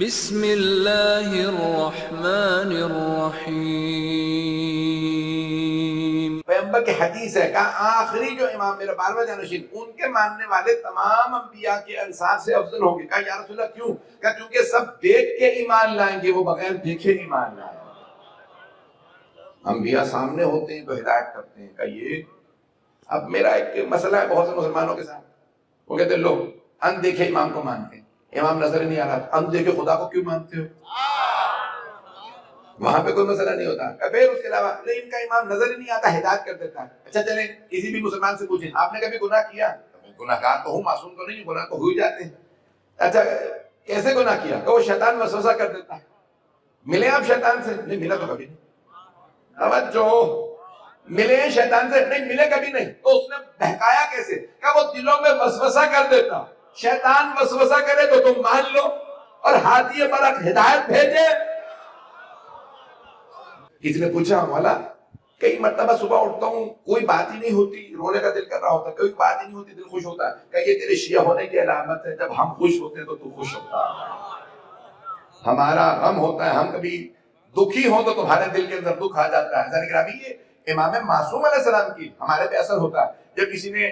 بسم اللہ الرحمن الرحیم۔ پیغمبر کی حدیث ہے کہ آخری جو امام میرا 12واں جانشین ان کے ماننے والے تمام انبیاء کے انصار سے افضل ہوں گے۔ کہا یا رسول اللہ کیوں؟ کہا کیونکہ سب دیکھ کے ایمان لائیں گے، وہ بغیر دیکھے ایمان لائیں گے۔ انبیاء سامنے ہوتے ہیں تو ہدایت کرتے ہیں۔ کہا یہ اب میرا ایک مسئلہ ہے بہت سے مسلمانوں کے ساتھ، وہ کہتے ہیں لوگ ان دیکھے امام کو مانتے ہیں، امام نظر نہیں آ رہا، ان دیکھے خدا کو کیوں مانتے ہو؟ وہاں پہ کوئی مسئلہ نہیں ہوتا۔ پھر اس کے علاوہ ان کا امام نظر ہی نہیں آتا، ہدایت کر دیتا ہے۔ اچھا چلیں کسی بھی مسلمان سے پوچھیں آپ نے کبھی گناہ کیا؟ گناہ گار تو ہوں، معصوم تو نہیں ہوں، گناہ تو ہو ہی جاتے ہیں۔ اچھا کیسے گناہ کیا؟ کہ وہ شیطان وسوسہ کر دیتا ہے۔ ملے آپ شیطان سے؟ نہیں ملا تو کبھی نہیں۔ توجہ، ملے شیطان سے؟ نہیں ملے کبھی نہیں۔ تو اس نے بہکایا کیسے؟ کہ وہ دلوں میں وسوسہ کر دیتا۔ شیطان وسوسہ کرے تو تم مان لو اور ہادی برق ہدایت بھیجے۔ کسی نے پوچھا مولا کئی مرتبہ صبح اٹھتا ہوں کوئی بات ہی نہیں ہوتی، رونے کا دل کر رہا ہوتا، کوئی بات ہی نہیں ہوتی، دل خوش ہوتا ہے۔ کہ یہ تیرے شیعہ ہونے کی علامت ہے، جب ہم خوش ہوتے ہیں تو تو خوش ہوتا ہے۔ ہمارا غم ہوتا ہے، ہم کبھی دکھی ہوں تو تمہارے دل کے اندر دکھ آ جاتا ہے۔ ذرا گرامی یہ امام معصوم علیہ السلام کی ہمارے پہ اثر ہوتا ہے۔ جب کسی نے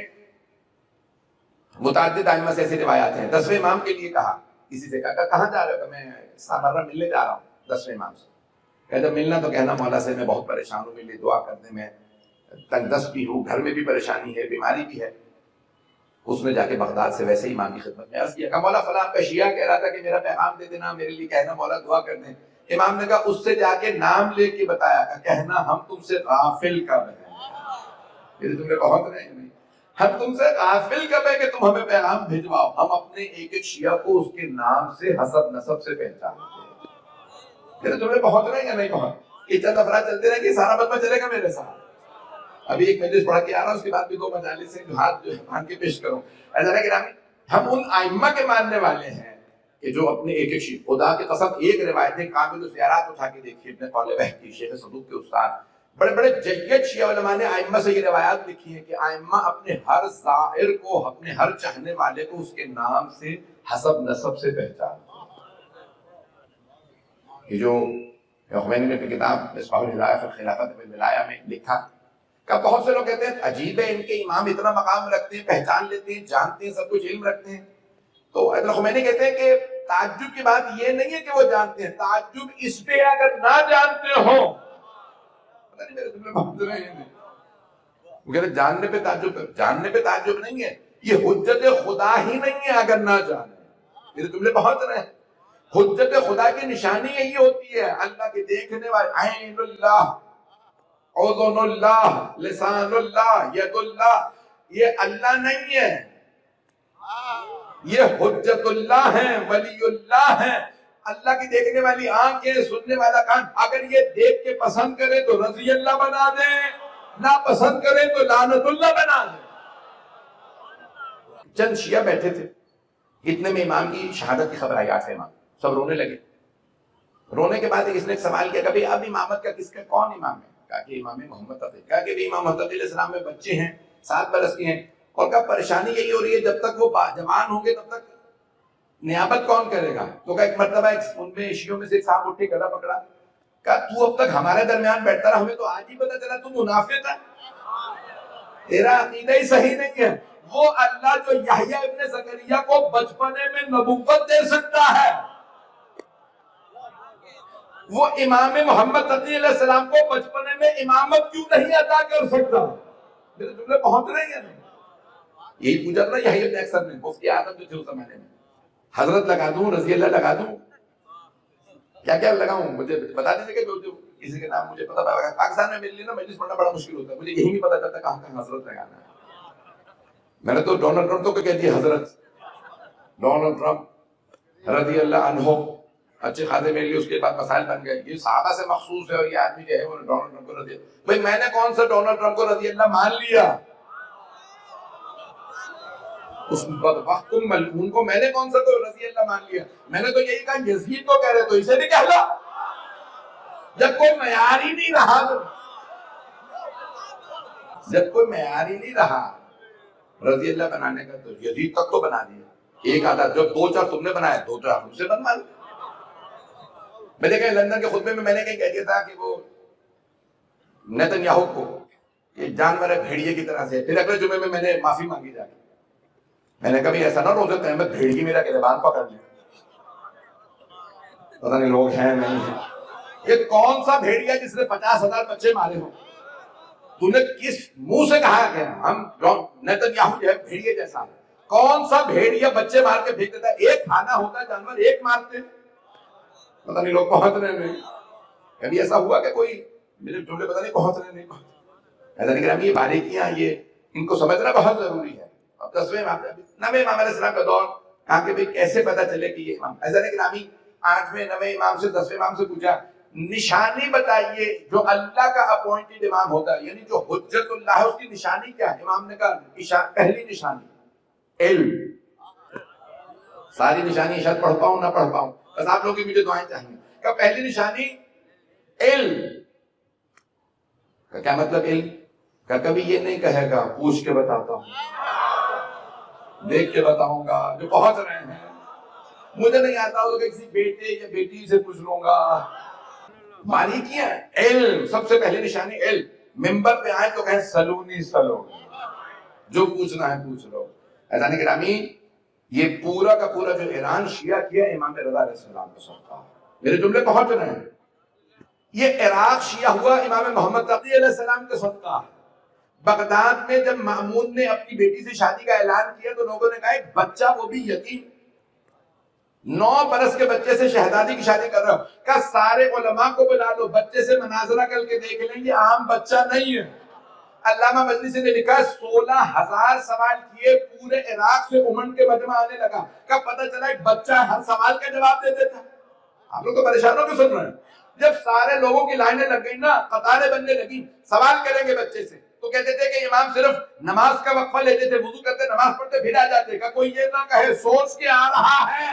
متعدد ائمہ سے ایسی روایات ہیں، 10ویں امام کے لیے کہا، کسی سے کہا کہاں جا رہے ہو؟ کہ میں سامرہ ملنے جا رہا ہوں 10ویں امام سے۔ کہ جب ملنا تو کہنا مولا سے میں بہت پریشان ہوں، میرے لیے دعا کرنے میں، تنگ دست بھی ہوں، گھر میں بھی پریشانی ہے، بیماری بھی ہے۔ اس نے جا کے بغداد سے ویسے امام کی خدمت میں عرض کیا کہ مولا فلاں کا شیعہ کہہ رہا تھا کہ میرا پیغام دے دینا، میرے لیے کہنا مولا دعا کر دیں۔ امام نے کہا اس سے جا کے نام لے کے بتایا کہ کہنا ہم تم سے غافل کب ہیں؟ یہ تم نے بہت رہے نہیں، ہم تم سے غافل کب ہے کہ تم ہمیں پیغام بھیجواؤ؟ ہم اپنے ایک ایک شیعہ کو اس کے نام سے حسب نسب سے پہچانتے ہیں۔ یہ تم نے بہت رہے یا نہیں بہت؟ یہ چند افراد چلتے رہے کہ سارا بدمہ چلے گا میرے ساتھ؟ ابھی ایک مجلس پڑھ کے آ رہا ہوں، اس کے بعد بھی 2 مجالس ہیں جو ہاتھ باندھ کے پیش کروں۔ ایسا کہ ہم ان ائمہ کے ماننے والے ہیں کہ جو اپنے ایک ایک شیعہ، خدا کی قسم ایک روایت ہے کامل الزیارات اٹھا کے دیکھیے، ابن قولبہ کی، شیخ صدوق کے استاد، بڑے بڑے جید شیعہ علماء نے ائمہ سے یہ روایات لکھی ہیں کہ ائمہ اپنے ہر زائر کو، اپنے ہر چاہنے والے کو اس کے نام سے حسب نسب سے پہچانتے ہیں۔ یہ جو خمینی نے اپنی کتاب مصباح الہدایہ فی الخلافۃ والولایہ میں لکھا کہ بہت سے لوگ کہتے ہیں عجیب ہے ان کے امام اتنا مقام رکھتے ہیں، پہچان لیتے ہیں، جانتے ہیں، سب کچھ علم رکھتے ہیں۔ تو حضرت خمینی کہتے ہیں کہ تعجب کی بات یہ نہیں ہے کہ وہ جانتے ہیں، تعجب اس پہ اگر نہ جانتے ہو، پتہ نہیں میرے تمہیں بہت رہے ہیں، وہ کہتے ہیں جاننے پہ تعجب نہیں ہے، یہ حجت خدا ہی نہیں ہے اگر نہ جانے۔ میرے تمہیں بہت رہے، حجت خدا کی نشانی یہی ہوتی ہے، اللہ کے دیکھنے والے، عین اللہ، اذن اللہ، لسان اللہ، ید اللہ، یہ اللہ نہیں ہے، یہ حجت اللہ ہیں، ولی اللہ ہیں۔ اللہ کی دیکھنے والی آنکھیں، سننے والا کان، اگر یہ دیکھ کے پسند کرے تو رضی اللہ بنا دیں، نہ پسند کرے تو لعنت اللہ بنا دیں۔ چند شیعہ بیٹھے تھے، اتنے میں امام کی شہادت کی خبر آئی، 8 امام، سب رونے لگے۔ رونے کے بعد اس نے ایک سوال کیا، کبھی اب امامت کا کس کا کون امام ہے؟ کہا کہ امام محمد تقی۔ کہا کہ امام محمد تقی علیہ السلام میں بچے ہیں، 7 برس کے ہیں، اور کہا پریشانی یہی ہو رہی ہے جب تک وہ جوان ہوں گے تب تک نیابت کون کرے گا؟ تو کہا ایک مرتبہ ان میں شیعوں میں سے ایک صاحب اٹھے، گلا پکڑا، کہا تو اب تک ہمارے درمیان بیٹھتا رہا، ہمیں تو آج ہی پتا چلا تو منافق ہے، تیرا عقیدہ ہی صحیح نہیں ہے۔ وہ اللہ جو یحییٰ ابن زکریا کو بچپنے میں نبوت دے سکتا ہے، وہ امام محمد تقی علیہ السلام کو بچپنے میں امامت کیوں نہیں عطا کر سکتا؟ میرے جملے پہنچ رہے ہیں نہیں؟ یہی پوچھا تھا یحییٰ ابن اکثر نے، مفتی اعظم جو تھے اس زمانے میں، حضرت لگا دوں، رضی اللہ لگا دوں، کیا کیا لگاؤں؟ مجھے بتا دیجیے کہ جو کسی کے نام مجھے پتا لگا۔ پاکستان میں میرے لیے نا مجلس پڑھنا بڑا مشکل ہوتا ہے، مجھے یہی نہیں پتا چلتا کہاں کہاں حضرت لگانا ہے۔ میں نے تو ڈونلڈ ٹرمپ تو کہہ دیا حضرت، ڈونلڈ ٹرمپ رضی اللہ عنہ، اچھے خاصے میرے لیے اس کے بعد مسائل بن گئے، یہ صحابہ سے مخصوص ہے اور یہ آدمی جو ہے وہ ڈونلڈ ٹرمپ کو رضی اللہ۔ بھائی میں نے کون سا ڈونلڈ ٹرمپ کو رضی اللہ مان لیا؟ اس وقت ملعون کو میں نے کون سا کو رضی اللہ مان لیا؟ میں نے تو یہی کہا یزید کو کہہ رہے تو اسے بھی کہہ لو، جب کوئی معیار ہی نہیں رہا، جب کوئی معیار ہی نہیں رہا رضی اللہ بنانے کا تو یزید تک تو بنا دیا، ایک آدھا جو 2-4 تم نے بنایا 2-4 ہم سے بنوا لو۔ میں دیکھیں لندن کے خطبے میں نے کہیں کہہ دیا تھا کہ وہ نیتن یاہو کو کہ جانور ہے بھیڑیے کی طرح سے، پھر اگلے جمعے میں نے معافی مانگی جا کے، میں نے کبھی ایسا نہ روزہ قیامت بھیڑی میرا گریبان پکڑ لے، پتہ نہیں لوگ ہیں نہیں ہیں۔ یہ کون سا بھیڑیا جس نے 50,000 بچے مارے ہوں؟ تو نے کس منہ سے کہا کہ ہم نیتن یاہو جو ہے بھیڑیے جیسا؟ کون سا بھیڑیا بچے مار کے پھینک دیتا ہے؟ ایک کھانا ہوتا ہے جانور، ایک مارتے ہیں، پتہ نہیں لوگ پہنچ رہے نہیں۔ کبھی ایسا ہوا کہ کوئی میرے جملے پتہ نہیں پہنچ رہے نہیں پہنچ، ایسا نہیں کہ یہ باریکیاں یہ ان کو سمجھنا بہت ضروری ہے۔ اب 10ویں امام نویں امام علیہ السلام کا دور کہا کہ بھئی کیسے پتہ چلے کہ یہ امام، ایسا نہیں کہ نامی 8ویں 9ویں امام سے 10ویں امام سے پوچھا نشانی بتائیے جو اللہ کا اپوائنٹڈ امام ہوتا ہے، یعنی جو حجت اللہ ہے اس کی نشانی کیا ہے؟ امام نے کہا پہلی نشانی علم۔ ساری نشانی شاید پڑھ پاؤں نہ پڑھ پاؤں، بس آپ لوگوں کی مجھے دعائیں چاہیے کہ پہلی نشانی علم کا کیا مطلب؟ علم کا کبھی یہ نہیں کہے گا پوچھ کے بتاتا ہوں، دیکھ کے بتاؤں گا، جو پہنچ رہے ہیں مجھے نہیں آتا ہو تو کسی بیٹے یا بیٹی سے پوچھ لوں گا۔ باریکیاں علم، سب سے پہلی نشانی علم۔ ممبر پہ آئے تو کہیں سلونی سلو، جو پوچھنا ہے پوچھ لو۔ ایسا نہیں گرامی، یہ پورا کا پورا جو ایران شیعہ کیا امام رضا علیہ السلام کا صدقہ، میرے جملے پہنچ رہے ہیں، یہ عراق شیعہ ہوا امام محمد تقی علیہ السلام کا صدقہ۔ بغداد میں جب مامون نے اپنی بیٹی سے شادی کا اعلان کیا تو لوگوں نے کہا ایک بچہ، وہ بھی یتیم، 9 برس کے بچے سے شہزادی کی شادی کر رہا ہو، کہ سارے علماء کو بلا لو، بچے سے مناظرہ کر کے دیکھ لیں، یہ عام بچہ نہیں ہے۔ علامہ مجلسی نے لکھا 16,000 سوال کیے، پورے عراق سے امن کے مجمع آنے لگا، کب پتہ چلا ایک بچہ ہر سوال کا جواب دے دیتا۔ آپ لوگ تو پریشان ہو کے سن رہے ہیں۔ جب سارے لوگوں کی لائنیں لگ گئی نا، قطاریں بننے لگی، سوال کریں گے بچے سے، تو کہتے تھے کہ امام صرف نماز کا وقفہ لیتے تھے، وضو کرتے نماز پڑھتے پھر آ جاتے، کہ کوئی یہ نہ کہے سوچ کے آ رہا ہے۔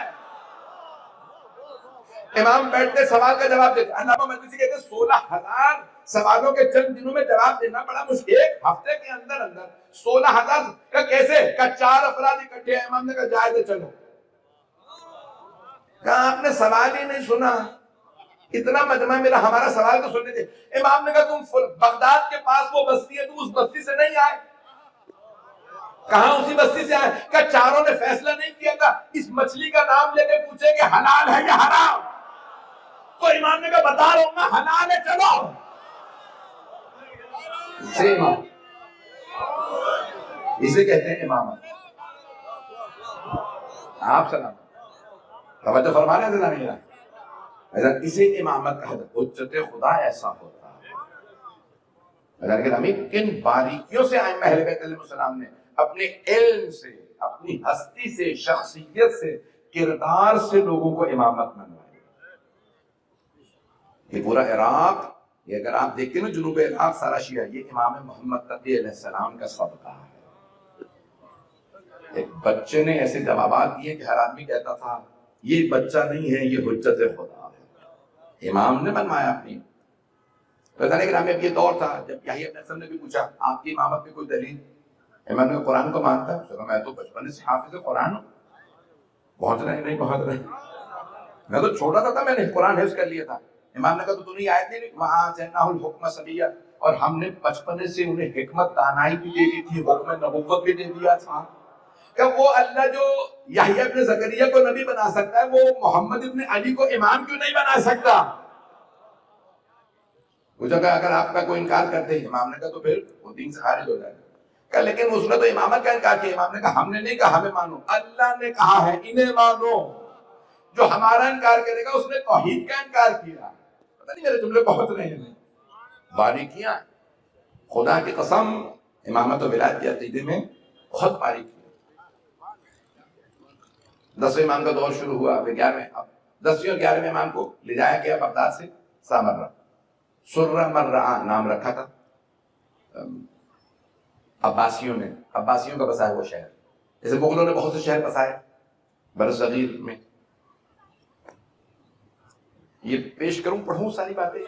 امام بیٹھتے سوال کا جواب دیتے۔ علامہ مجلسی کہتے 16,000 سوالوں کے چند دنوں میں جواب دینا بڑا مشکل، ایک ہفتے کے اندر 16,000 کا کیسے؟ کہ 4 افراد اکٹھے ہیں، امام نے کہا جائے دے چلو، کہا آپ نے سوال ہی نہیں سنا، اتنا مجمع میرا ہمارا سوال تو سننے تھے۔ امام نے کہا تم بغداد کے پاس وہ بستی ہے، تم اس بستی سے نہیں آئے؟ کہاں اسی بستی سے آئے؟ کہ چاروں نے فیصلہ نہیں کیا تھا اس مچھلی کا نام لے کے پوچھے کہ حلال ہے یا حرام؟ تو امام نے کہا بتا رہا ہوں نا حلال ہے، چلو۔ اسے کہتے ہیں امامت۔ آپ سلام توجہ فرما رہے ہیں میرا، اسے امامت کہا جاتا ہے۔ حجت خدا ایسا ہوتا ہے۔ کن باریکیوں سے ائمہ اہل بیت علیہ السلام نے اپنے علم سے، اپنی ہستی سے، شخصیت سے، کردار سے لوگوں کو امامت منوائی۔ یہ پورا عراق، یہ اگر آپ دیکھیں نا جنوب عراق سارا شیعہ، یہ امام محمد تقی علیہ السلام کا صدقہ ہے۔ ایک بچے نے ایسے جوابات دیے کہ ہر آدمی کہتا تھا یہ بچہ نہیں ہے، یہ حجت خدا ہے، امام نے منوایا اپنی۔ پتہ نہیں کہ یہ دور تھا جب یحییٰ ابن حسن نے بھی پوچھا آپ کی امامت میں کوئی دلیل؟ امام نے قرآن کو مانتا ہے، میں تو بچپن سے حافظ قرآن ہوں۔ پہنچ رہے نہیں پہنچ رہے، میں تو چھوٹا تھا میں نے قرآن حفظ کر لیا تھا۔ امام نے کہا تو نے آیت نہیں وہاں جناح الحکم صبیہ، اور ہم نے بچپنے سے انہیں حکمت دانائی بھی دے دی تھی، حکم نبوت بھی دے دیا تھا۔ کہ وہ اللہ جو یحییٰ ابن زکریا کو نبی بنا سکتا ہے، وہ محمد ابن علی کو امام کیوں نہیں بنا سکتا؟ وہ جگہ اگر آپ کا کوئی انکار کرتے ہیں، امام نے کہا تو پھر وہ دین سے خارج ہو جائے گا۔ لیکن اس نے تو امامت کا انکار کیا۔ امام نے کہا ہم نے نہیں کہا ہمیں مانو، اللہ نے کہا ہے انہیں مانو۔ جو ہمارا انکار کرے گا اس نے توحید کا انکار کیا۔ پتہ نہیں میرے جملے بہت رہے ہیں۔ باریکیاں خدا کی قسم، امامت و ولایت کے عقیدے میں بہت باریکی ہے۔ 10ویں امام کا دور شروع ہوا، پھر 11ویں، اب 10ویں اور 11ویں امام کو لے جایا گیا بغداد سے سامرہ، سرہ مرہ نام رکھا تھا عباسیوں کا بسایا ہوا شہر، جیسے مغلوں نے بہت سے شہر بسائے برصغیر میں۔ یہ پیش کروں پڑھوں ساری باتیں؟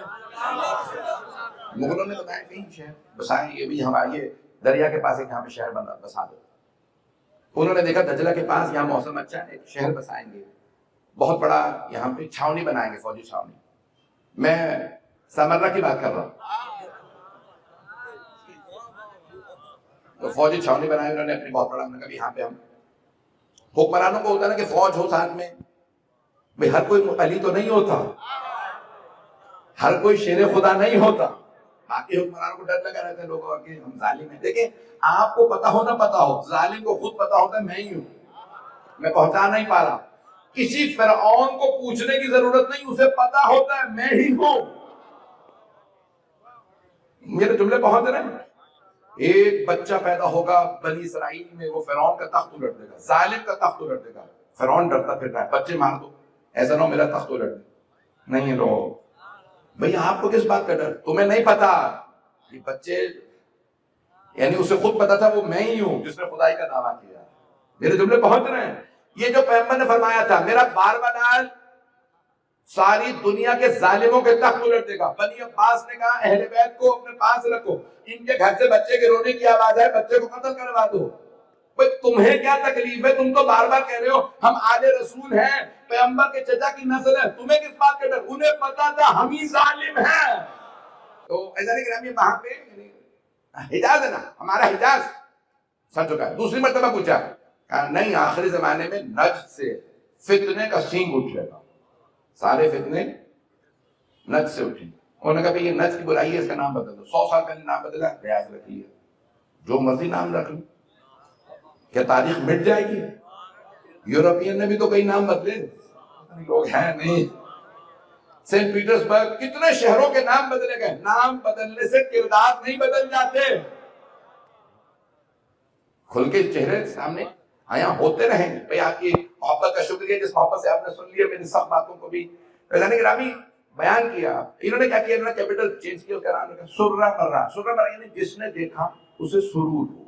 مغلوں نے بتایا کئی شہر بسائے، یہ بھی ہمارا یہ دریا کے پاس ایک یہاں پہ شہر بسا دو۔ انہوں نے دیکھا دجلہ کے پاس یہاں موسم اچھا ہے، ایک شہر بسائیں گے، بہت بڑا یہاں پہ چھاونی بنائیں گے، فوجی چھاونی۔ میں سامرہ کی بات کر رہا ہوں. تو فوجی چھاونی بنائی انہوں نے اپنی بہت بڑا. کبھی یہاں پہ ہم حکمرانوں کو ہوتا نا کہ فوج ہو ساتھ میں. بھئی ہر کوئی علی تو نہیں ہوتا, ہر کوئی شیر خدا نہیں ہوتا. باقی حکمرانوں کو ڈر لگا رہتا ہے لوگوں کہ ہم ظالم ہیں. دیکھیں آپ کو پتا ہو نہ پتا ہو, ظالم کو خود پتا ہوتا ہے میں ہی ہوں, میں پہنچا نہیں پا رہا. کسی فرعون کو پوچھنے کی ضرورت نہیں, اسے پتا ہوتا ہے میں ہی ہوں. میرے جملے پہنچ رہے ہیں. ایک بچہ پیدا ہوگا بنی اسرائیل میں, وہ فرعون کا تخت الٹ دے گا, ظالم کا تخت الٹ دے گا. فرعون ڈرتا پھر رہا ہے بچے مار دو, ایسا نہ ہو میرا تخت الٹ دے. نہیں لو بھئی آپ کو کس بات کا ڈر, تمہیں نہیں پتا. یہ بچے یعنی اسے خود پتا تھا وہ میں ہی ہوں جس نے خدائی کا دعویٰ کیا. میرے جملے پہنچ رہے ہیں. یہ جو پیغمبر نے فرمایا تھا میرا بارواں نال ساری دنیا کے ظالموں کے تخت الٹ دے گا. بنی عباس نے کہا اہل بیت کو اپنے پاس رکھو, ان کے گھر سے بچے کے رونے کی آواز ہے, بچے کو قتل کروا دو. بھئی تمہیں کیا تکلیف ہے, تم تو بار بار کہہ رہے ہو ہم آل رسول ہیں, پیغمبر کے چچا کی نسل ہے, تمہیں کس بات کا ڈر. انہیں پتا تھا ہم ہی ظالم ہیں. تو ایسا نہیں کہ وہاں پہ حجاز ہے نا, ہمارا حجاز سر چکا ہے. دوسری مرتبہ پوچھا, کہا نہیں آخری زمانے میں نجد سے فتنے کا سینگ اٹھے گا, سارے فتنے نجد سے اٹھیں. انہوں نے کہا بھئی یہ نجد کی برائی ہے, اس کا نام بدل دو. 100 سال پہلے نام بدلا, ریاض رکھ لیا, جو مرضی نام رکھ لو. کیا تاریخ مٹ جائے گی؟ یورپین نے بھی تو کئی نام بدلے, لوگ ہیں نہیں. سینٹ پیٹرزبرگ, کتنے شہروں کے نام بدلے گئے. نام بدلنے سے کردار نہیں بدل جاتے. کھل کے چہرے سامنے آیا ہوتے رہیں گے. بھئی آپ کی محبت کا شکریہ جس محبت سے آپ نے سن لیا میری سب باتوں کو بھی فیضان گرامی بیان کیا. انہوں نے کیا کیا, انہوں نے کیپٹل چینج کیا, اس کا نام رکھا سرہ مرہ. سرہ مرہ یعنی جس نے دیکھا اسے سرور ہوا.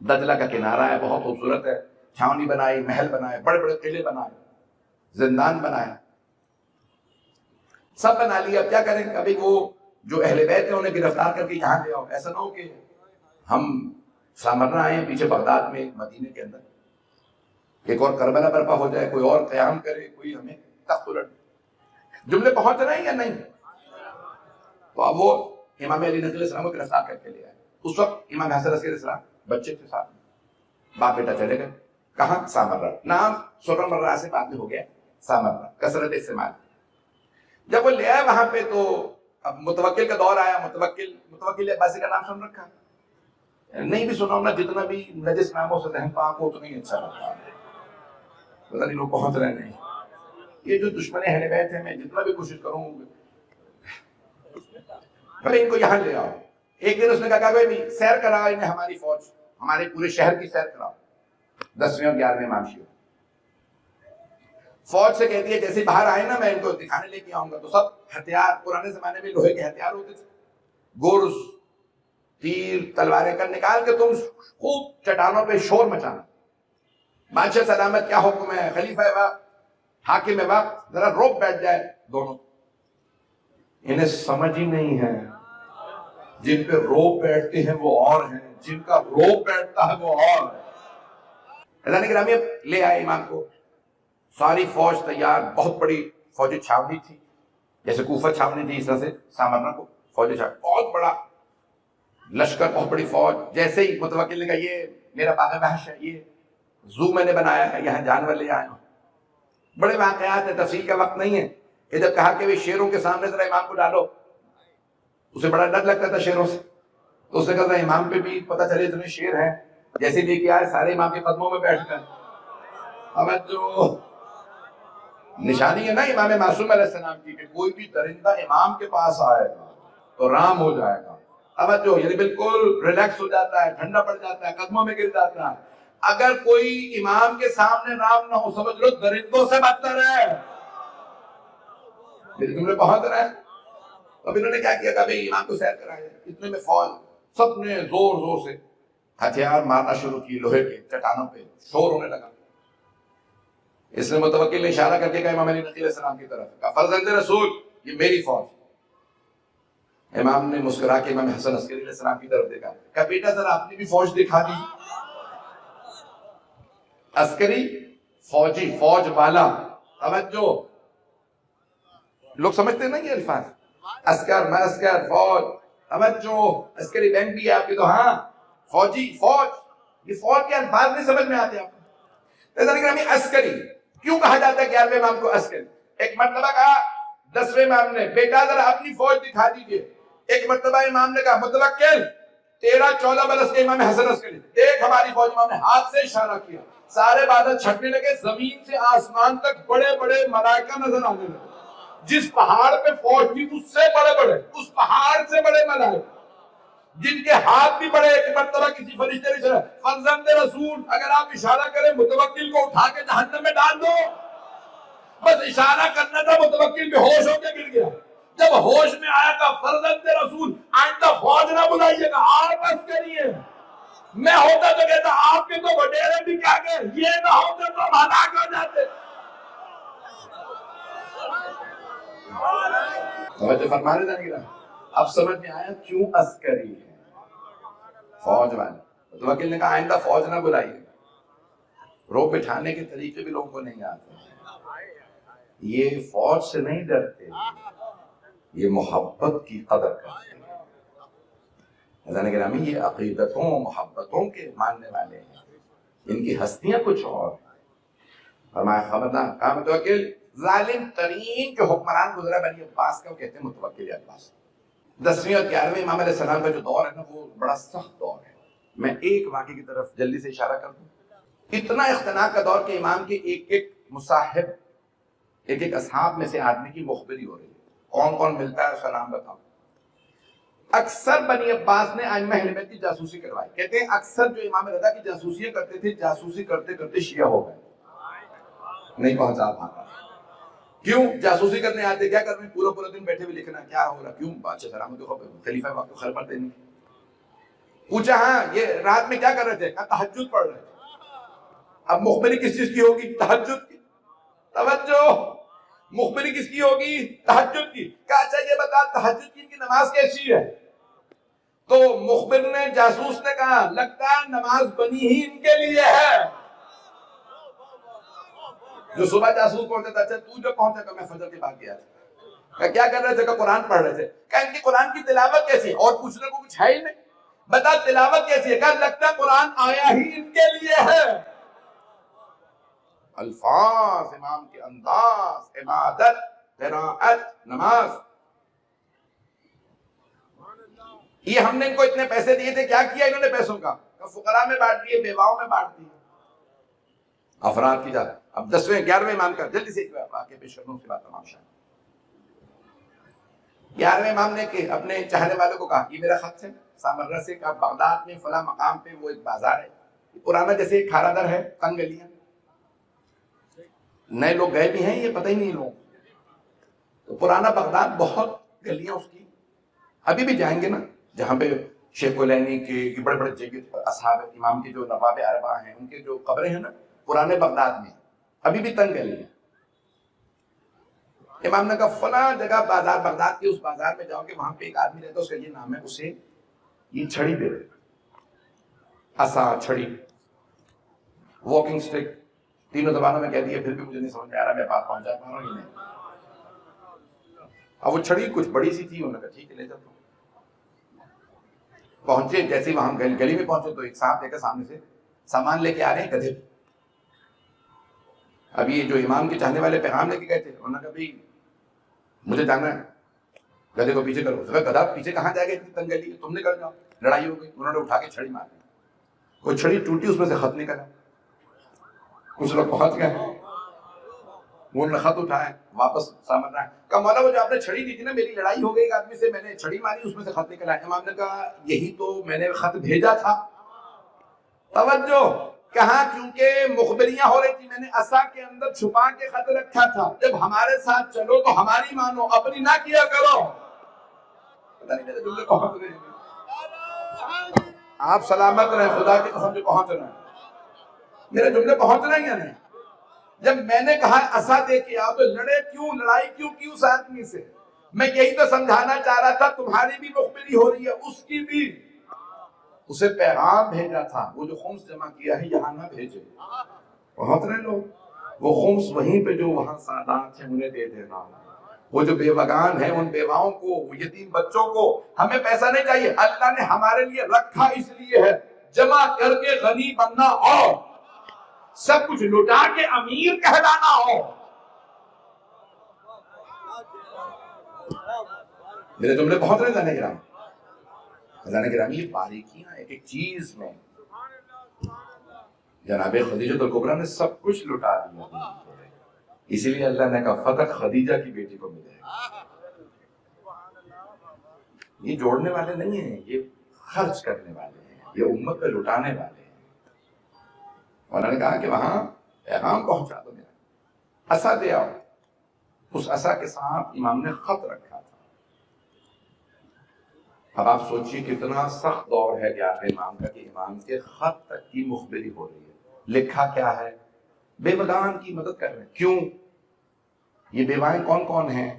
دجلہ کا کنارہ ہے, بہت خوبصورت ہے, چھاونی بنائی, محل بنائے, بڑے بڑے قلعے بنائے, زندان بنائے, سب بنا لیا. اب کیا کریں, کبھی وہ جو اہل بیت ہیں انہیں گرفتار کر کے یہاں لے آؤ. ایسا نہ ہو کہ ہم سامرہ آئے ہیں پیچھے بغداد میں مدینے کے اندر, ایک اور کربلا برپا ہو جائے, کوئی اور قیام کرے, کوئی ہمیں تخت الٹ. جملے پہنچ رہے ہیں یا نہیں؟ تو اب وہ امام علی نقی علیہ السلام کو گرفتار کر کے لے آئے. اس وقت امام حسن عسکری علیہ السلام بچے کے ساتھ, باپ بیٹا چلے گئے. کہاں؟ سامرہ. نام سرہ مرہ سے بعد میں ہو گیا سامرہ, کثرت استعمال. جب وہ لے آئے وہاں پہ تو اب متوکل کا دور آیا. متوکل عباسی کا نام سن رکھا نہیں, بھی سنا ہونا, جتنا بھی نجس ناموں سے ذہن پاک ہو اتنا ہی اچھا لگتا ہے. پتہ نہیں لوگ پہنچ رہے نہیں. یہ جو دشمن اہل بیت ہیں, میں جتنا بھی کوشش کروں پھر ان کو یہاں لے آؤ. ایک دن اس نے کہا کہ سیر کراؤ انہیں, ہماری فوج, ہمارے پورے شہر کی سیر کراؤ. 10ویں اور 11ویں امام شیعہ فوج سے کہتی ہے جیسے باہر آئے نا میں ان کو دکھانے لے کے آؤں گا. تو سب ہتھیار, پرانے زمانے میں لوہے کے ہتھیار ہوتے تھے, گرز, تیر, تلواریں کر نکال کے تم خوب چٹانوں پہ شور مچانا. بادشاہ سلامت کیا حکم ہے, خلیفہ وقت, حاکم وقت, ذرا روک بیٹھ جائے دونوں. انہیں سمجھ ہی نہیں ہے, جن پہ روک بیٹھتے ہیں وہ اور ہیں, جن کا روک بیٹھتا ہے وہ اور ہے. حضرت گرامی لے آئے امام کو, ساری فوج تیار, بہت بڑی فوجی چھاونی تھی, جیسے کوفہ چھاونی تھی اس طرح سے سامرہ کو فوجی چھاونی, بہت بڑا لشکر, بہت بڑی فوج. جیسے ہی متوکل نے کہا یہ میرا باغ وحش ہے, یہ زو میں نے بنایا ہے, یہاں جانور لے آئے ہوں. بڑے واقعات ہیں, تفصیل کا وقت نہیں ہے. کہ جب کہا کہ شیروں کے سامنے ذرا امام کو ڈالو, اسے بڑا ڈر لگتا تھا شیروں سے, تو اس نے کہا امام پہ بھی پتہ چلے اتنے شیر ہیں. جیسے لے کے آئے سارے امام کے قدموں میں بیٹھ کر. اب جو نشانی ہے نا امام معصوم علیہ السلام کی کہ کوئی بھی درندہ امام کے پاس آئے گا تو رام ہو جائے گا. اب جو یعنی بالکل ریلیکس ہو جاتا ہے, ٹھنڈا پڑ جاتا ہے, قدموں میں گر جاتا ہے. اگر کوئی امام کے سامنے رام نہ ہو, سمجھ لو درندوں سے بدتر ہے. میرے جملے پہنچ رہے ہیں. اب انہوں نے کیا کیا, کبھی امام کو سیر کرایا. اتنے میں فوج سب نے زور زور سے ہتھیار مارنا شروع کی, لوہے کے چٹانوں پہ شور ہونے لگا. اس نے متوکل نے اشارہ کر کے کہا امام علی نقی علیہ السلام کی طرف, کہا فرزند رسول یہ میری فوج. امام نے مسکرا کے امام حسن عسکری علیہ السلام کی طرف دیکھا, کہا بیٹا ذرا اپنی بھی فوج دکھا دی. عسکری, فوجی, فوج والا, توجہ. لوگ سمجھتے نہیں یہ الفاظ، عسکر معسکر فوج، توجہ، عسکری بینک بھی ہے آپ کے تو، ہاں فوجی فوج، یہ فوج کے الفاظ نہیں سمجھ میں آتے آپ کو۔ عسکری کیوں کہا جاتا ہے 11ویں امام کو عسکری؟ ایک مرتبہ کہا 10ویں امام نے بیٹا ذرا اپنی فوج دکھا دیجئے، ایک مرتبہ امام نے کہا متوکل 13-14 برس کے امام حسن عسکری دیکھ ہماری فوج، امام نے ہاتھ سے اشارہ کیا، سارے بادل چھٹنے لگے، زمین سے آسمان تک بڑے بڑے ملائکہ نظر آنے لگے، جس پہاڑ پہ فوج تھی اس سے بڑے بڑے، اس پہاڑ سے بڑے ملائکہ جن کے ہاتھ بھی بڑے۔ ایک مرتبہ کسی فرشتے نے کہا فرزند رسول اگر آپ اشارہ کریں متوکل کو اٹھا کے جہنم میں ڈال دو، بس اشارہ کرنا تھا، متوکل بے ہوش ہو کے گر گیا۔ جب ہوش میں آیا تھا فرزند رسول آئندہ فوج نہ بلائیے گا، آپ بس کریے، میں ہوتا تو کہتا آپ کے تو وڈیرے بھی کیا گئے، یہ نہ ہوتے تو ہم ہلاک ہو جاتے۔ توجہ فرما رہے تھے، اب سمجھ میں آیا کیوں عسکری ہے، فوج والے۔ متوکل نے کہا آئندہ فوج نہ بلائیے، روک بٹھانے کے طریقے بھی لوگوں کو نہیں آتے، یہ فوج سے نہیں ڈرتے، یہ محبت کی قدر کرتے ہیں۔ حضرت گرامی یہ عقیدتوں محبتوں کے ماننے والے ہیں، ان کی ہستیاں کچھ اور ہیں۔ فرمایا خبردار، کہا متوکل ظالم ترین جو حکمران گزرا بنی عباس کا وہ کہتے ہیں متوکل عباس۔ 10ویں اور 11ویں امام علیہ السلام کا جو دور ہے نا وہ بڑا سخت دور ہے۔ میں ایک واقعے کی طرف جلدی سے اشارہ کر دوں، اتنا اختناق کا دور کہ امام کے ایک ایک مصاحب، ایک ایک اصحاب میں سے آدمی کی مخبری ہو رہی ہے، کون کون ملتا ہے اس کا نام بتاؤ۔ اکثر بنی عباس نے ائمہ اہل بیت کی جاسوسی کروائی، کہتے ہیں اکثر جو امام رضا کی جاسوسیاں کرتے تھے، جاسوسی کرتے کرتے شیعہ ہو گئے، نہیں پہنچا پاتا۔ کیوں؟ جاسوسی کرنے آتے، کیا کرنے، پورا دن بیٹھے ہوئے لکھنا کیا ہو رہا، کیوں بادشاہ سلامت خلیفہ وقت کو خبر دینی۔ پوچھا ہاں یہ رات میں کیا کر رہے تھے، کہا تہجد پڑھ رہے تھے۔ اب مخبری کس چیز کی ہوگی، تہجد کی۔ توجہ، مخبری کس کی ہوگی، تہجد کی۔ کہا اچھا یہ بتا تہجد کی نماز کیسی ہے؟ تو مخبر نے، جاسوس نے کہا لگتا ہے نماز بنی ہی ان کے لیے ہے۔ جو صبح جاسوس پہنچا تھا، اچھا تو جو پہنچا کہ میں فجر کے بعد گیا تھا، کیا کر رہے تھے، کہ قرآن پڑھ رہے تھے۔ کہا ان کی قرآن کی تلاوت کیسی ہے، اور پوچھنے کو کچھ ہے ہی نہیں، بتا تلاوت کیسی ہے، کہا لگتا ہے قرآن آیا ہی ان کے لیے ہے۔ الفاظ امام کے انداز، عبادت، قراءت، نماز، یہ ہم نے ان کو اتنے پیسے دیے تھے، کیا کیا انہوں نے پیسوں کا، فقراء میں بانٹ دیے، بیواؤں میں بانٹ دیے، افراد کی جاتا۔ اب 10ویں 11ویں امام کا جلدی سے ایک واقعہ پیش کروں، اس کے بعد تمام شاہ۔ 11ویں امام نے کہ اپنے چاہنے والوں کو کہا یہ میرا خط ہے سامرہ سے، کہا بغداد میں فلاں مقام پہ وہ ایک بازار ہے، پرانا جیسے کھارا در ہے، تنگ گلیاں، نئے لوگ گئے بھی ہیں، یہ پتہ ہی نہیں لوگ، تو پرانا بغداد بہت گلیاں اس کی، ابھی بھی جائیں گے نا جہاں پہ شیخ کلینی کے بڑے بڑے جگہ اصحاب امام کے جو نواب اربعہ ہیں ان کے جو قبریں ہیں نا پرانے بغداد میں، ابھی بھی تنگ گلی ہیں۔ امام نے کہا فلاں جگہ بازار، بغداد کے اس بازار میں جاؤ کہ وہاں پہ ایک آدمی رہتا ہے، اس کا یہ نام ہے، اسے یہ چھڑی دے دے، عصا، چھڑی، واکنگ سٹک، تینوں زبانوں میں کہہ دیا، پھر بھی مجھے نہیں سمجھ میں آ رہا میں بات پہنچا پا رہا ہوں یا نہیں۔ اب وہ چھڑی کچھ بڑی سی تھی، انہوں نے کہا ٹھیک ہے لے جاتا ہوں۔ پہنچے، جیسے وہاں گلی میں پہنچے تو ایک صاحب دیکھا سامنے سے سامان لے کے آ رہے ہیں، گدھے۔ اب یہ جو امام کے چاہنے والے پیغام لے کے گئے تھے، انہوں نے کہا بھائی مجھے جانا ہے، گدھے کو پیچھے کرو۔ گدھا پیچھے کہاں جائے گا، اتنی تنگ گلی ہے، تم نکل جاؤ۔ لڑائی ہو گئی، انہوں نے اٹھا کے چھڑی مار دی، وہ چھڑی ٹوٹی، اس میں سے خط نکلا، کچھ لوگ پہنچ گئے، وہ نے خط اٹھایا، واپس سامنے آیا، کہا مولا وہ جو آپ نے چھڑی دی تھی نا، میری لڑائی ہو گئی ایک آدمی سے، میں نے چھڑی ماری، اس میں سے خط نکلا۔ امام نے کہا یہی تو میں نے خط بھیجا تھا۔ توجہ، کہاں کیونکہ مخبریاں ہو رہی تھی، میں نے عصا کے اندر چھپا کے خط رکھا تھا، جب ہمارے ساتھ چلو تو ہماری مانو، اپنی نہ کیا کرو۔ پتہ نہیں میرے جملے پہنچ رہے ہیں، آپ سلامت رہیں، خدا کی قسم سے پہنچ رہے ہیں، میرے جملے پہنچ رہے ہیں یا نہیں؟ جب میں نے کہا عصا دے کے آؤ تو لڑے کیوں، لڑائی کیوں کی اس آدمی سے؟ میں یہی تو سمجھانا چاہ رہا تھا، تمہاری بھی مخبری ہو رہی ہے، اس کی بھی۔ اسے پیغام بھیجا تھا، وہ جو خمس جمع کیا ہے یہاں نہ بھیجے، پہنچ رہے لوگ، وہ خمس وہیں پہ جو وہاں سادات ہیں انہیں دے دینا، وہ جو بیوگان ہیں ان بیواؤں کو، وہ یتیم بچوں کو، ہمیں پیسہ نہیں چاہیے، اللہ نے ہمارے لیے رکھا اس لیے ہے جمع کر کے غنی بننا اور سب کچھ لٹا کے امیر کہلانا ہو۔ میرے جملے بہت رہے اللہ کرام، اللہ کرام، یہ باریکیاں ایک ایک چیز میں۔ جناب خدیجہ الکبریٰ نے سب کچھ لٹا دیا، اسی لیے اللہ نے کہا فتح خدیجہ کی بیٹی کو ملے گا۔ یہ جوڑنے والے نہیں ہیں، یہ خرچ کرنے والے ہیں، یہ امت پہ لٹانے والے ہیں۔ اور انہوں نے کہا کہ وہاں پیغام پہنچا دو، میرا عصا دے آؤ۔ اس عصا کے ساتھ امام نے خط رکھا تھا۔ اب آپ سوچئے کتنا سخت دور ہے گیا ہے امام کا کہ امام کے خط تک کی مخبری ہو رہی ہے۔ لکھا کیا ہے؟ بیوگان کی مدد کر رہے ہیں۔ کیوں؟ یہ بیوائیں کون کون ہیں؟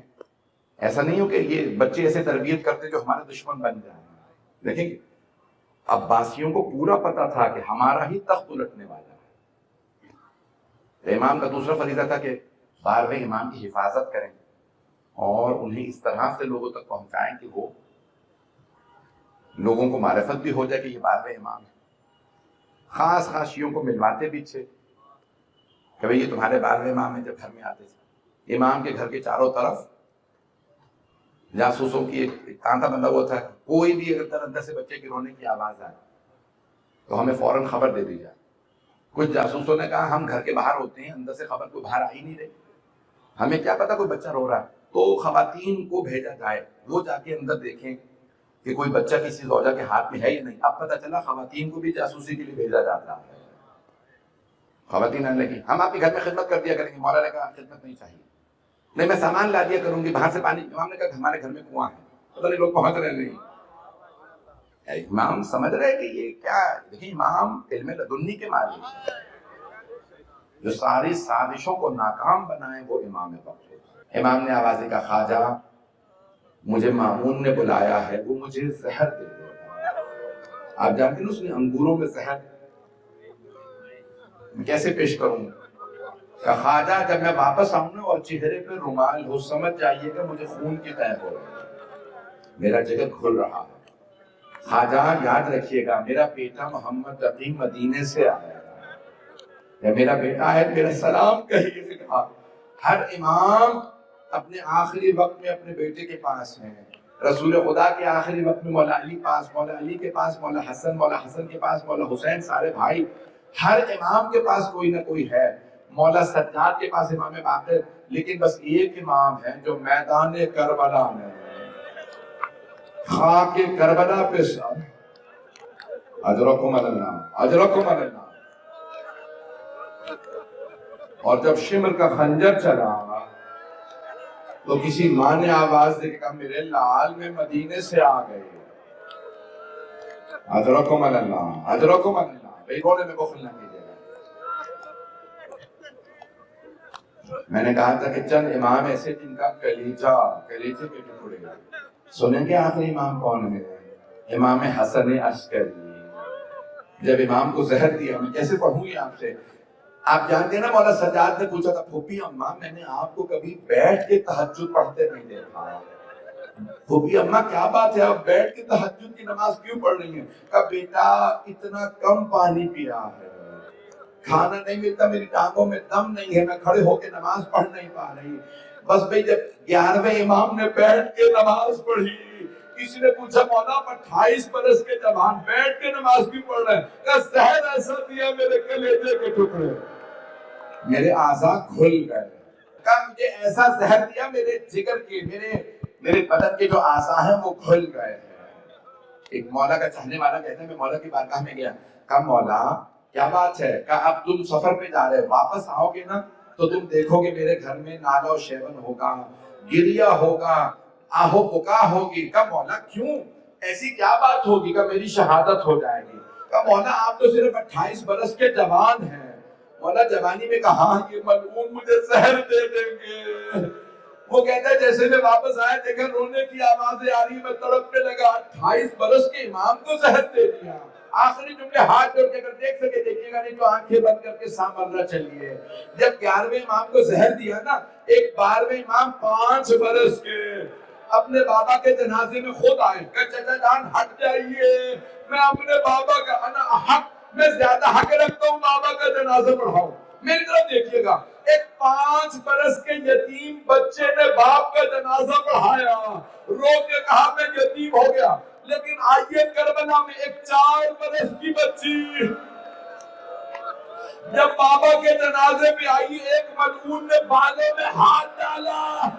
ایسا نہیں ہو کہ یہ بچے ایسے تربیت کرتے جو ہمارے دشمن بن جائیں۔ دیکھیں گے عباسیوں کو پورا پتا تھا کہ ہمارا ہی تخت الٹنے والا ہے۔ امام کا دوسرا فریضہ تھا کہ 12ویں امام کی حفاظت کریں اور انہیں اس طرح سے لوگوں تک پہنچائیں کہ وہ لوگوں کو معرفت بھی ہو جائے کہ یہ 12ویں امام ہے۔ خاص خاص شیعوں کو ملواتے بھی تھے کہ بھئی یہ تمہارے 12ویں امام ہیں۔ جب گھر میں آتے تھے امام کے گھر کے چاروں طرف جاسوسوں کی ایک تانتا بندہ ہوا تھا، کوئی بھی اگر اندر سے بچے کی رونے کی آواز آئے تو ہمیں فوراً خبر دے دی جائے۔ کچھ جاسوسوں نے کہا ہم گھر کے باہر ہوتے ہیں، اندر سے خبر کوئی باہر آ ہی نہیں رہی، ہمیں کیا پتا کوئی بچہ رو رہا ہے، تو خواتین کو بھیجا جائے، وہ جا کے اندر دیکھیں کہ کوئی بچہ کسی زوجہ کے ہاتھ میں ہے یا نہیں۔ اب پتہ چلا خواتین کو بھی جاسوسی کے لیے بھیجا جاتا ہے۔ خواتین آنے لگی ہم آپ کے گھر میں خدمت کر دیا کریں گے۔ مولا نے کہا خدمت نہیں چاہیے، نہیں میں سامان لا دیا کروں گی، باہر سے پانی۔ امام نے کہا ہمارے گھر میں کنواں ہے، پتہ نہیں لوگ پہنچ رہے نہیں۔ امام سمجھ رہے کہ یہ کیا ہے۔ دیکھیں امام علم لدنی کے مالک ہیں، جو ساری سازشوں کو ناکام بنائیں وہ امام وقت ہے۔ امام نے آوازیں کہا خواجہ مجھے مامون نے بلایا ہے، وہ مجھے زہر دے دے گا۔ آپ جانتے ہیں اس نے انگوروں میں زہر، میں کیسے پیش کروں؟ کہ خواجہ جب میں واپس آؤں نا اور چہرے پہ رومال ہو، سمجھ جائیے کہ مجھے خون کی قید ہو رہی ہے، میرا جگر کھل رہا ہے۔ خواجہ یاد رکھیے گا میرا بیٹا محمد تقی مدینے سے آیا ہے، یا میرا بیٹا ہے میرا سلام کہیے گا۔ ہر امام اپنے آخری وقت میں اپنے بیٹے کے پاس ہے۔ رسول خدا کے آخری وقت میں مولا علی پاس، مولا علی کے پاس مولا حسن، مولا حسن کے پاس مولا حسین، سارے بھائی۔ ہر امام کے پاس کوئی نہ کوئی ہے۔ مولا سجاد کے پاس امام باقر، لیکن بس ایک امام ہے جو میدان کربلا میں خاک کربلا پہ سر اجرکم اللہ، اجرکم اللہ۔ اور جب شمر کا خنجر چلا تو کسی ماں نے آواز دے کے کہا میرے لال میں مدینے سے آ گئے، اجرکم اللہ، اجرکم اللہ۔ بھئی بولے میں بخل نہ کیجیے گا۔ میں نے کہا تھا کہ چند امام ایسے جن کا کلیجہ کے ٹکڑے گا۔ سنیں گے آخری امام کون ہے؟ امام حسن عسکری۔ جب امام کو زہر دیا، میں کیسے پڑھوں گی آپ سے؟ آپ جانتے ہیں نا مولا سجاد نے پوچھا تھا پھوپھی اماں میں نے آپ کو کبھی بیٹھ کے تہجد پڑھتے نہیں دیکھا۔ پھوپھی اماں کیا بات ہے آپ بیٹھ کے تہجد کی نماز کیوں پڑھ رہی ہیں؟ کہا بیٹا اتنا کم پانی پیا ہے، کھانا نہیں ملتا، میری ٹانگوں میں دم نہیں ہے، میں کھڑے ہو کے نماز پڑھ نہیں پا رہی۔ بس بھئی جب 11ویں امام نے بیٹھ کے نماز پڑھی، کسی نے پوچھا مولا آپ 28 برس کے جوان بیٹھ کے نماز بھی پڑھ رہے ہیں؟ کہا زہر ایسا دیا میرے کلیجے کے ٹکڑے، میرے اعضاء کھل گئے۔ کہا مجھے ایسا زہر دیا میرے جگر کے، میرے بدن کے جو اعضاء ہیں وہ کھل گئے ہیں۔ ایک مولا کا چاہنے والا کہتا ہے میں مولا کی بارگاہ میں گیا، کہا مولا کیا بات ہے؟ کہا اب تم سفر پہ جا رہے، واپس آؤ گے نا تو تم دیکھو گے میرے گھر میں نالا و شیون ہوگا، گریا ہوگا، آہو پکا ہوگی۔ کہا مولا کیوں؟ ایسی کیا بات ہوگی؟ کہا میری شہادت ہو جائے گی۔ کہا مولا آپ تو صرف 28 برس کے جوان ہیں۔ مولا جوانی میں کہا یہ ملعون مجھے زہر دے دیں گے۔ وہ کہتا ہے جیسے میں واپس آیا دیکھا رونے کی آوازیں آ رہی، میں تڑپنے لگا، 28 برس کے امام کو زہر دے دیا، آخری جملے ہاتھ جوڑ کے اگر دیکھ سکے دیکھیے گا، نہیں تو آنکھیں بند کر کے سامرہ چلیے. جب 11ویں امام کو زہر دیا نا، ایک 12ویں امام 5 برس کے اپنے بابا کے جنازے میں خود آئے کہ چچا جان ہٹ جائیے، میں اپنے بابا کا انا حق، میں زیادہ حق رکھتا ہوں بابا کا جنازہ پڑھاؤں. میری طرف دیکھیے گا، ایک 5 برس کے یتیم بچے نے باپ کا جنازہ پڑھایا، رو کے کہا میں یتیم ہو گیا. لیکن آئیے کربلا میں ایک 4 برس کی بچی جب بابا کے جنازے پہ آئی، ایک ملعون نے بالوں میں ہاتھ ڈالا،